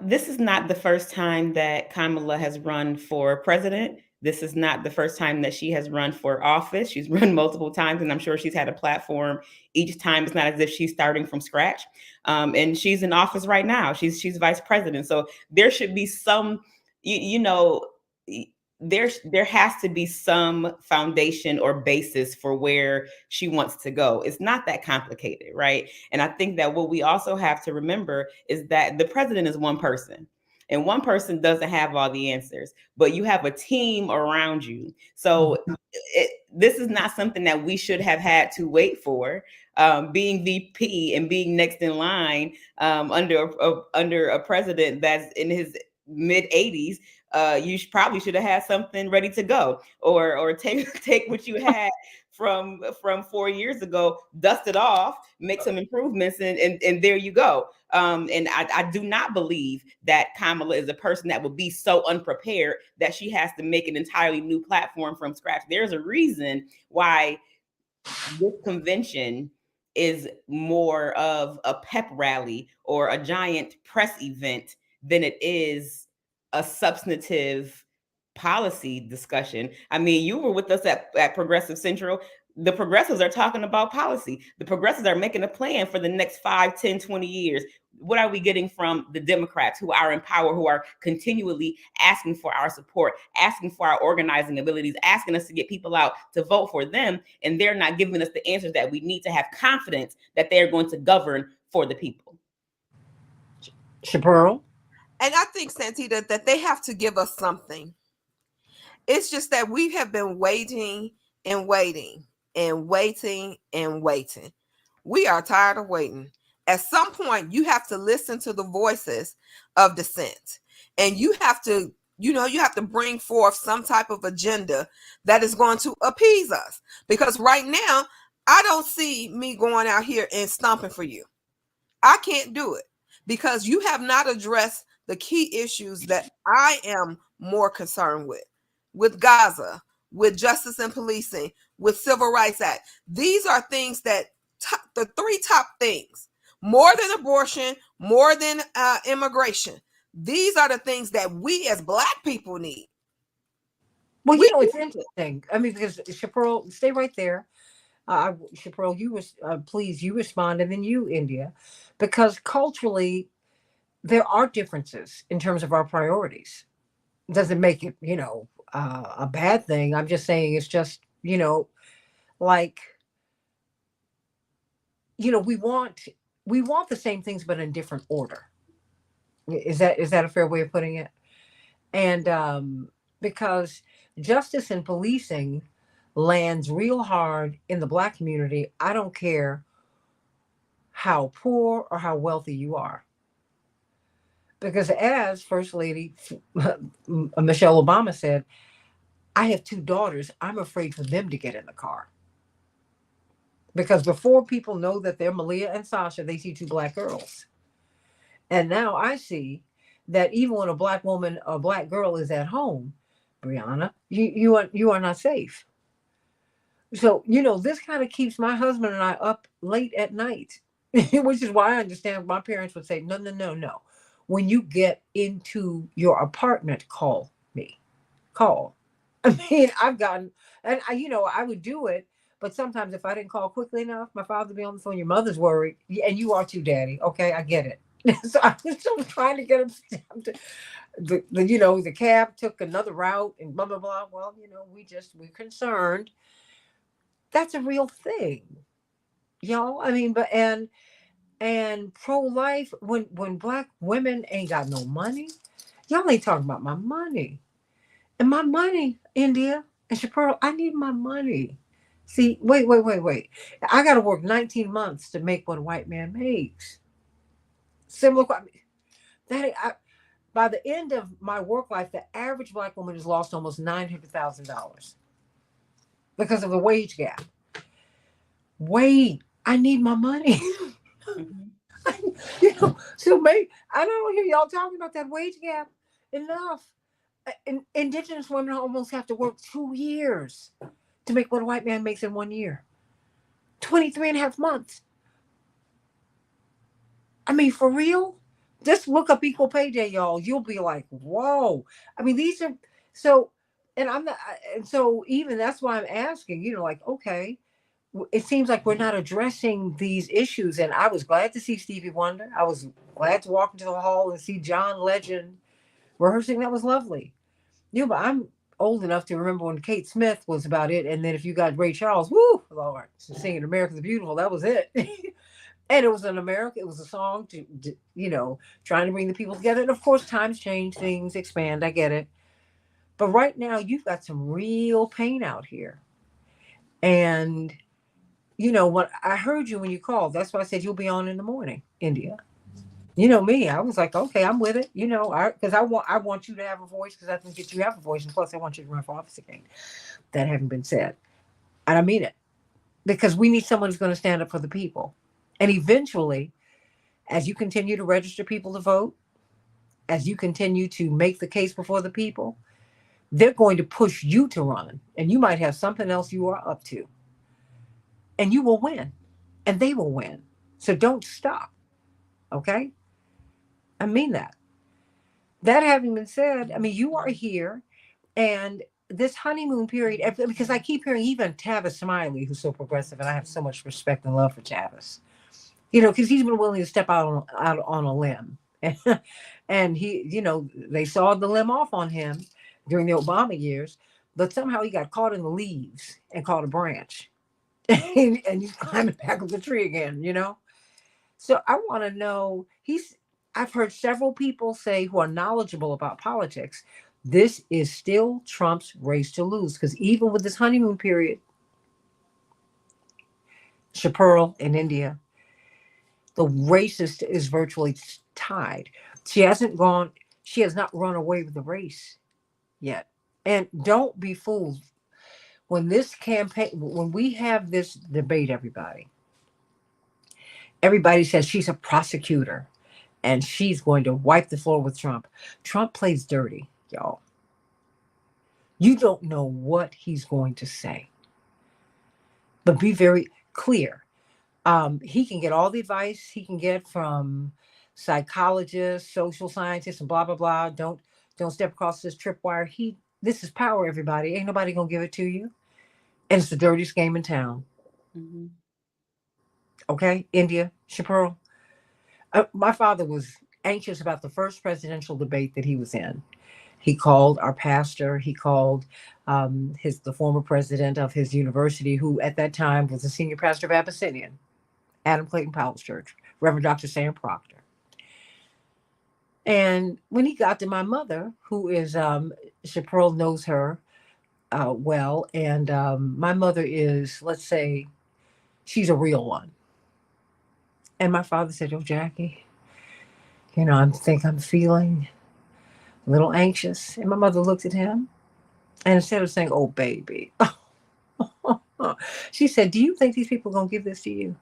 This is not the first time that Kamala has run for president. This is not the first time that she has run for office. She's run multiple times, and I'm sure she's had a platform each time. It's not as if she's starting from scratch. And she's in office right now. She's vice president. So there should be some, you know, there has to be some foundation or basis for where she wants to go. It's not that complicated, right? And I think that what we also have to remember is that the president is one person. And one person doesn't have all the answers, but you have a team around you. So this is not something that we should have had to wait for. Being VP and being next in line under a president that's in his mid 80s, you probably should have had something ready to go, or take what you had from 4 years ago, dust it off, make some improvements, and there you go. And I do not believe that Kamala is a person that will be so unprepared that she has to make an entirely new platform from scratch. There's a reason why this convention is more of a pep rally or a giant press event than it is a substantive policy discussion. I mean, you were with us at Progressive Central. The progressives are talking about policy. The progressives are making a plan for the next 5, 10, 20 years. What are we getting from the Democrats who are in power, who are continually asking for our support, asking for our organizing abilities, asking us to get people out to vote for them, and they're not giving us the answers that we need to have confidence that they're going to govern for the people? Chaparral? And I think, Santita, that they have to give us something. It's just that we have been waiting and waiting and waiting and waiting. We are tired of waiting. At some point, you have to listen to the voices of dissent, and you have to, you have to bring forth some type of agenda that is going to appease us. Because right now, I don't see me going out here and stomping for you. I can't do it because you have not addressed the key issues that I am more concerned with Gaza, with justice and policing, with Civil Rights Act. These are things that the three top things, more than abortion, more than immigration. These are the things that we as Black people need. Well, it's interesting. I mean, because Chaparral, stay right there. Chaparral, you was please, you respond, and then you, India, because culturally there are differences in terms of our priorities. Doesn't make it, a bad thing. I'm just saying it's just, like, we want the same things, but in different order. Is that a fair way of putting it? And because justice and policing lands real hard in the Black community, I don't care how poor or how wealthy you are. Because as First Lady Michelle Obama said, I have 2 daughters. I'm afraid for them to get in the car. Because before people know that they're Malia and Sasha, they see 2 Black girls. And now I see that even when a Black woman or Black girl is at home, Brianna, you are not safe. So, this kind of keeps my husband and I up late at night, which is why I understand my parents would say, no, no, no, no. When you get into your apartment, call me. Call. I mean, I've gotten, and I would do it, but sometimes if I didn't call quickly enough, my father would be on the phone. Your mother's worried, and you are too, Daddy. Okay, I get it. So I was still trying to get him to, the cab took another route and blah blah blah. Well, we're concerned. That's a real thing, y'all. I mean, but and pro-life, when Black women ain't got no money, y'all ain't talking about my money. And my money, India and Chaparral, I need my money. See, wait. I got to work 19 months to make what a white man makes. Similar, by the end of my work life, the average Black woman has lost almost $900,000 because of the wage gap. Wait, I need my money. So maybe I don't hear y'all talking about that wage gap enough. Indigenous women almost have to work 2 years to make what a white man makes in 1 year. 23 and a half months. I mean, for real? Just look up Equal Pay Day, y'all. You'll be like, whoa. I mean, these are so, and I'm not, and so even that's why I'm asking, like, okay, it seems like we're not addressing these issues. And I was glad to see Stevie Wonder. I was glad to walk into the hall and see John Legend rehearsing. That was lovely. But I'm old enough to remember when Kate Smith was about it. And then if you got Ray Charles, woo, Lord, singing America the Beautiful, that was it. And it was an America, it was a song to, trying to bring the people together. And of course, times change, things expand. I get it. But right now, you've got some real pain out here. And, what I heard you when you called, that's why I said you'll be on in the morning, India. You know me, I was like, okay, I'm with it. Because I want you to have a voice because I think that you have a voice. And plus, I want you to run for office again. That haven't been said. And I mean it. Because we need someone who's going to stand up for the people. And eventually, as you continue to register people to vote, as you continue to make the case before the people, they're going to push you to run. And you might have something else you are up to. And you will win. And they will win. So don't stop. Okay? I mean that. That having been said, I mean, you are here. And this honeymoon period, because I keep hearing even Tavis Smiley, who's so progressive, and I have so much respect and love for Tavis, because he's been willing to step out on a limb. And he, they sawed the limb off on him during the Obama years, but somehow he got caught in the leaves and caught a branch. And he's climbing back up the tree again. So I want to know, I've heard several people say who are knowledgeable about politics, this is still Trump's race to lose. Because even with this honeymoon period, Chaparral in India, the race is virtually tied. She has not run away with the race yet. And don't be fooled. When we have this debate, everybody says she's a prosecutor and she's going to wipe the floor with Trump. Trump plays dirty, y'all. You don't know what he's going to say. But be very clear. He can get all the advice he can get from psychologists, social scientists, and blah, blah, blah. Don't step across this tripwire. This is power, everybody. Ain't nobody going to give it to you. And it's the dirtiest game in town. Mm-hmm. Okay, India, Chaparral. My father was anxious about the first presidential debate that he was in. He called our pastor. He called the former president of his university, who at that time was the senior pastor of Abyssinian, Adam Clayton Powell's church, Reverend Dr. Sam Proctor. And when he got to my mother, who is, Chaparral knows her well, and my mother is, let's say, she's a real one. And my father said, "Oh, Jackie, I think I'm feeling a little anxious." And my mother looked at him, and instead of saying, "Oh, baby," she said, "Do you think these people are going to give this to you?"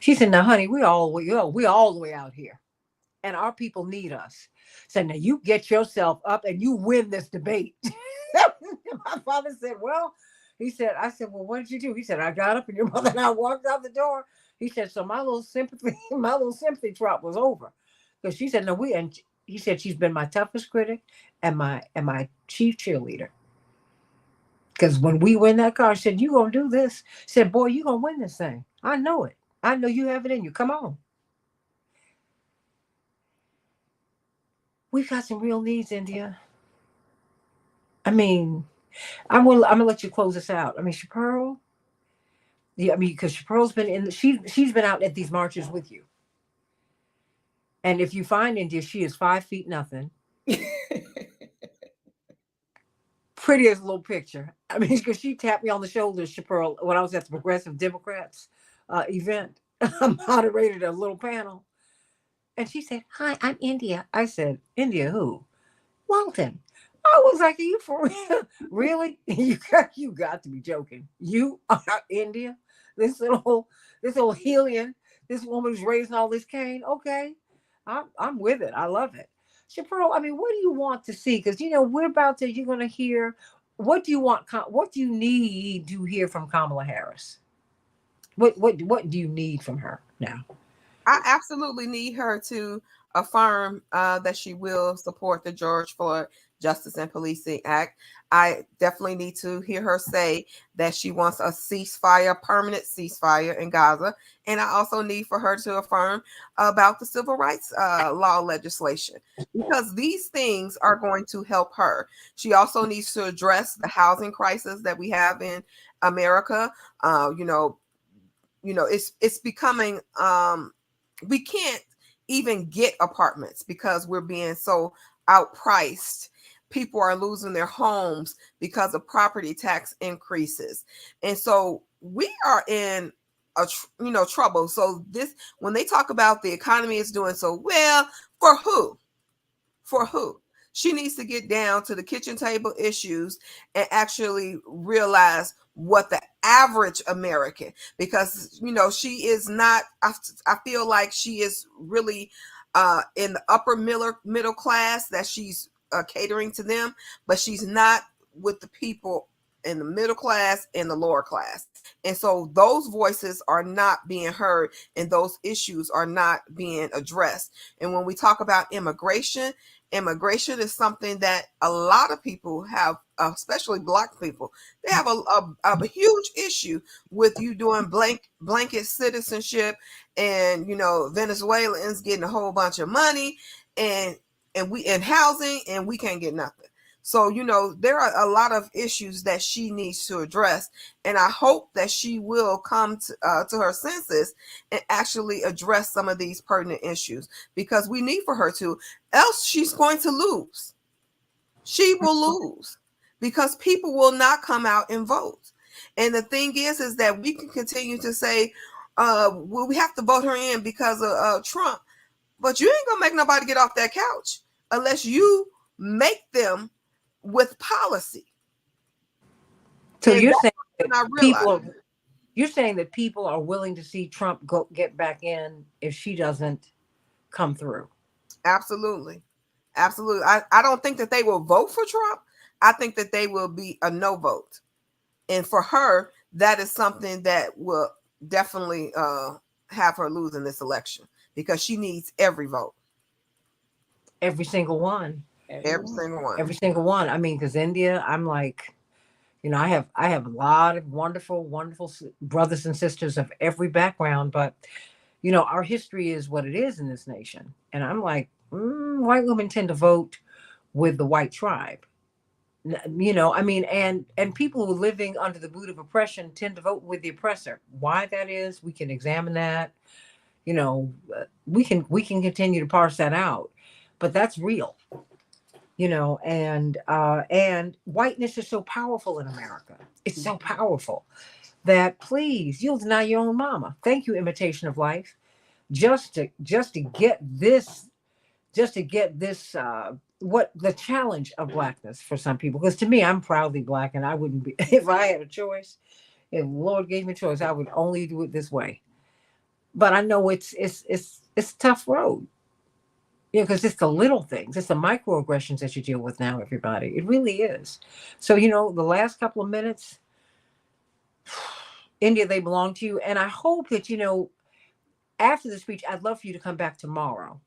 She said, "Now, honey, we all the way out here, and our people need us. So now you get yourself up and you win this debate." My father said, "Well," I said, "Well, what did you do?" He said, "I got up and your mother and I walked out the door." He said, "So my little sympathy drop was over." Because she said, "No, and he said, "She's been my toughest critic and my chief cheerleader. Because when we win that car," she said, "You gonna do this?" She said, "Boy, you gonna win this thing. I know it. I know you have it in you. Come on." We've got some real needs, India. I mean, I'm gonna let you close this out. I mean, Chaparral. Yeah, I mean, because Chaparral's been she's been out at these marches with you. And if you find India, she is 5 feet nothing. Prettiest little picture. I mean, because she tapped me on the shoulder, Chaparral, when I was at the Progressive Democrats event. I moderated a little panel. And she said, "Hi, I'm India." I said, "India who?" "Walton." I was like, "Are you for real?" "Really?" You got to be joking. You are India? This little hellion, this woman who's raising all this cane. Okay. I'm with it. I love it. Chaparral, I mean, what do you want to see? Because you're going to hear, what do you need to hear from Kamala Harris? What do you need from her now? I absolutely need her to affirm that she will support the George Floyd Justice and Policing Act. I definitely need to hear her say that she wants a ceasefire, permanent ceasefire in Gaza. And I also need for her to affirm about the civil rights law legislation, because these things are going to help her. She also needs to address the housing crisis that we have in America. You know, it's becoming we can't even get apartments because we're being so outpriced. People are losing their homes because of property tax increases, and so we are in trouble. So this, when they talk about the economy is doing so well, for who? For who? She needs to get down to the kitchen table issues and actually realize what the average American, because she is not, I feel like she is really in the upper middle class, that she's catering to them, but she's not with the people in the middle class and the lower class. And so those voices are not being heard, and those issues are not being addressed. And when we talk about immigration is something that a lot of people have, especially Black people. They have a huge issue with you doing blanket citizenship, and Venezuelans getting a whole bunch of money, and we in housing, and we can't get nothing. So there are a lot of issues that she needs to address, and I hope that she will come to her senses and actually address some of these pertinent issues, because we need for her to. Else she's going to lose. She will lose because people will not come out and vote. And the thing is that we can continue to say, well, we have to vote her in because of Trump, but you ain't gonna make nobody get off that couch unless you make them with policy. So And you're that's saying something I that people realized. are, you're saying that people are willing to see Trump get back in if she doesn't come through. Absolutely. Absolutely. I don't think that they will vote for Trump. I think that they will be a no vote. And for her, that is something that will definitely have her lose in this election, because she needs every vote. Every single one. Every single one. Every single one. I mean, because India, I'm like, I have a lot of wonderful, wonderful brothers and sisters of every background, but our history is what it is in this nation, and I'm like, white women tend to vote with the white tribe. I mean, and people who are living under the boot of oppression tend to vote with the oppressor. Why that is, we can examine that. We can continue to parse that out, but that's real. And whiteness is so powerful in America. It's so powerful that, please, you'll deny your own mama. Thank you, imitation of life. Just to get this, what the challenge of blackness for some people, because to me, I'm proudly Black, and I wouldn't be if I had a choice. If the Lord gave me a choice, I would only do it this way. But I know it's a tough road. Because it's the little things, it's the microaggressions that you deal with now, everybody. It really is. So, the last couple of minutes, India, they belong to you. And I hope that, after the speech, I'd love for you to come back tomorrow,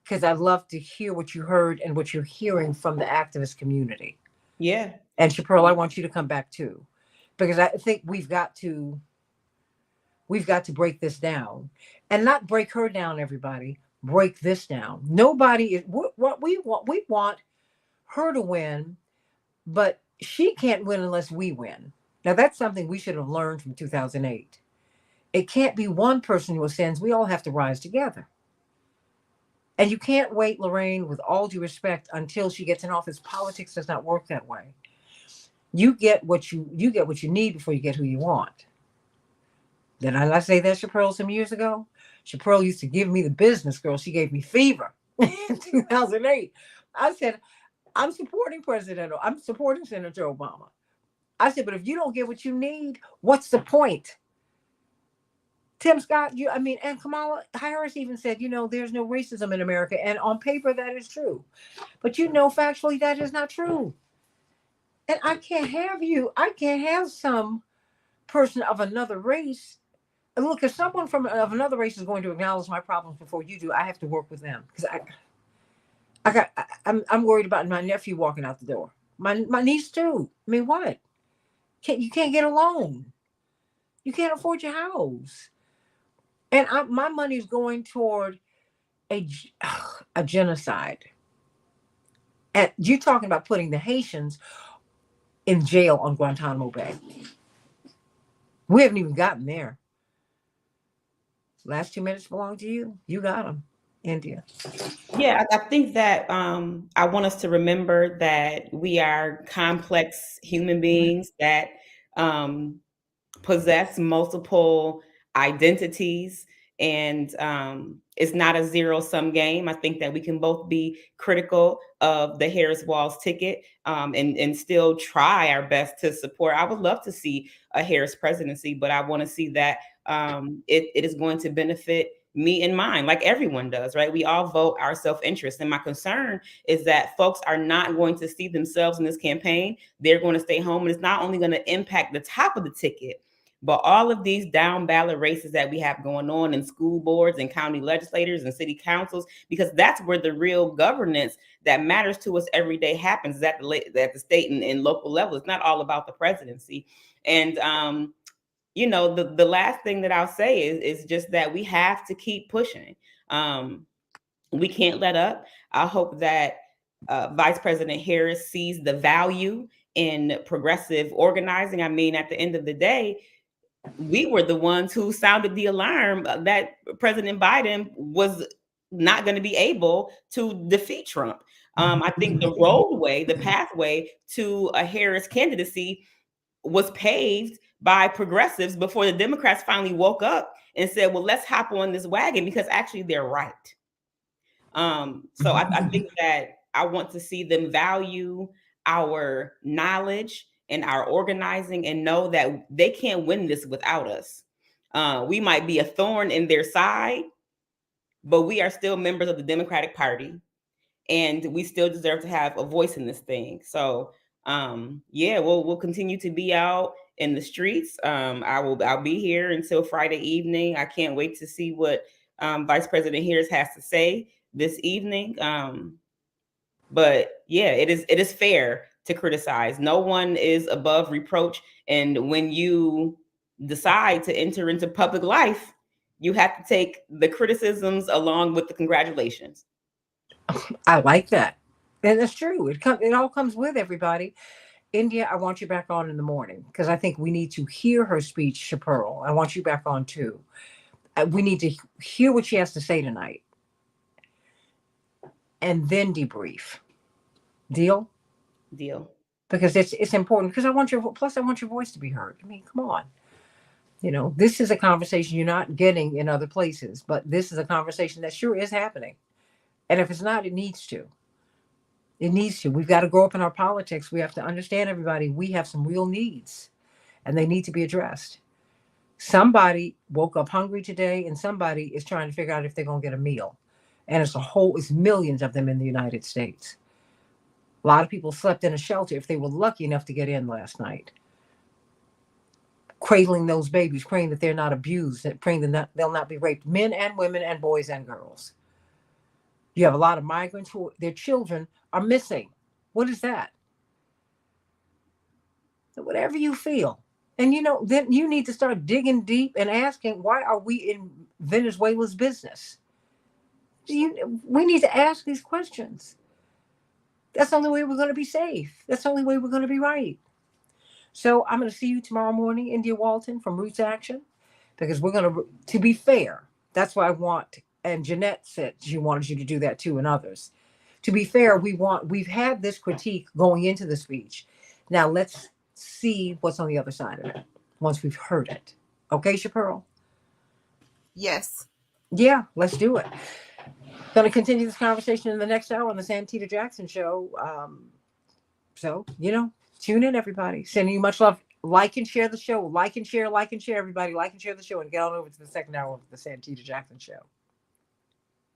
because I'd love to hear what you heard and what you're hearing from the activist community. Yeah. And Chaparral, I want you to come back too, because I think we've got to break this down, and not break her down, everybody. Break this down. Nobody is what we want. We want her to win, but she can't win unless we win. Now, that's something we should have learned from 2008. It can't be one person who ascends. We all have to rise together. And you can't wait, Lorraine, with all due respect, until she gets in office. Politics does not work that way. You get what you need before you get who you want. Did I not say that, Chaparral, some years ago? Chaparral used to give me the business, girl. She gave me fever in 2008. I said, I'm supporting Senator Obama. I said, but if you don't get what you need, what's the point? Tim Scott, and Kamala Harris even said, there's no racism in America. And on paper, that is true. But factually, that is not true. And I can't have some person of another race look, if someone from of another race is going to acknowledge my problems before you do, I have to work with them because I'm worried about my nephew walking out the door. My niece too. I mean, what? You can't get a loan. You can't afford your house, and my money's going toward a a genocide. And you talking about putting the Haitians in jail on Guantanamo Bay? We haven't even gotten there. Last 2 minutes belong to you. You got them, India. Yeah, I think that I want us to remember that we are complex human beings that um, possess multiple identities, and it's not a zero sum game. I think that we can both be critical of the Harris Walls ticket, and still try our best to support. I would love to see a Harris presidency, but I want to see that it is going to benefit me and mine, like everyone does, right? We all vote our self-interest. And my concern is that folks are not going to see themselves in this campaign. They're going to stay home. And it's not only going to impact the top of the ticket, but all of these down ballot races that we have going on in school boards and county legislators and city councils, because that's where the real governance that matters to us every day happens, at the state and local level. It's not all about the presidency. And the last thing that I'll say is just that we have to keep pushing. We can't let up. I hope that Vice President Harris sees the value in progressive organizing. I mean, at the end of the day, we were the ones who sounded the alarm that President Biden was not going to be able to defeat Trump. I think the pathway to a Harris candidacy was paved by progressives before the Democrats finally woke up and said, well, let's hop on this wagon, because actually they're right. So I think that I want to see them value our knowledge and our organizing and know that they can't win this without us. We might be a thorn in their side, but we are still members of the Democratic Party, and we still deserve to have a voice in this thing. So we'll continue to be out in the streets. I'll be here until Friday evening. I can't wait to see what Vice President Harris has to say this evening. But yeah, it is fair to criticize. No one is above reproach. And when you decide to enter into public life, you have to take the criticisms along with the congratulations. I like that. And that's true. It all comes with everybody. India, I want you back on in the morning because I think we need to hear her speech, Chaparral. I want you back on too. We need to hear what she has to say tonight and then debrief. Deal? Deal. Because it's important, because I want your voice to be heard. I mean, come on. This is a conversation you're not getting in other places, but this is a conversation that sure is happening. And if it's not, it needs to. It needs to. We've got to grow up in our politics. We have to understand, everybody, we have some real needs and they need to be addressed. Somebody woke up hungry today and somebody is trying to figure out if they're going to get a meal. And it's millions of them in the United States. A lot of people slept in a shelter if they were lucky enough to get in last night. Cradling those babies, praying that they're not abused, praying that they'll not be raped, men and women and boys and girls. You have a lot of migrants who their children are missing. What is that? So whatever you feel. And then you need to start digging deep and asking, why are we in Venezuela's business? We need to ask these questions. That's the only way we're going to be safe. That's the only way we're going to be right. So I'm going to see you tomorrow morning, India Walton from Roots Action, because we're going to be fair. That's what I want. And Jeanette said she wanted you to do that too, and others. To be fair, we've had this critique going into the speech. Now let's see what's on the other side of it once we've heard it. Okay, Chaparral? Yes. Yeah, let's do it. Going to continue this conversation in the next hour on the Santita Jackson Show. So, tune in, everybody. Sending you much love. Like and share the show. Like and share, everybody. Like and share the show and get on over to the second hour of the Santita Jackson Show.